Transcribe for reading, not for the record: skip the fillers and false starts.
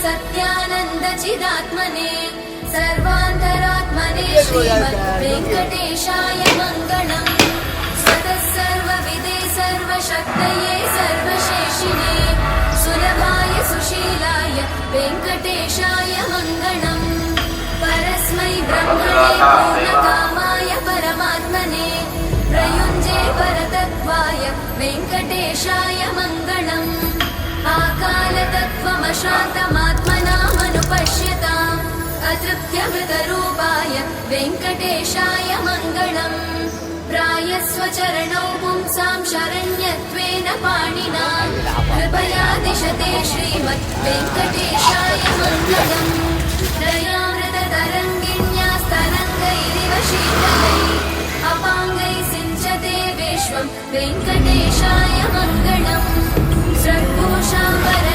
सत्यानन्दचिदात्मने सर्वान्तरात्मने श्रीमद् वेङ्कटेशाय मङ्गलम्। स्वतः सर्वविदे सर्वशक्तये सर्वशेषिणे सुलभाय सुशीलाय वेङ्कटेशाय मङ्गलम्। परस्मै ब्रह्मणे पूर्णकामाय परमात्मने प्रयुञ्जे परतत्त्वाय वेङ्कटेशाय मङ्गलम्। आकालतत्त्वमशान्तमात्मनामनुपश्यताम् अतृप्त्यमृतरूपाय वेङ्कटेशाय मङ्गलम्। प्रायस्वचरणौ पुंसां शरण्यत्वेन पाणिना कृपया दिशते श्रीमद् वेङ्कटेशाय मङ्गलम्। दयामृततरङ्गिण्यास्तरङ्गैरिव शीतलैः अपाङ्गैः सिञ्चते विश्वं वेङ्कटेशाय मङ्गलम्।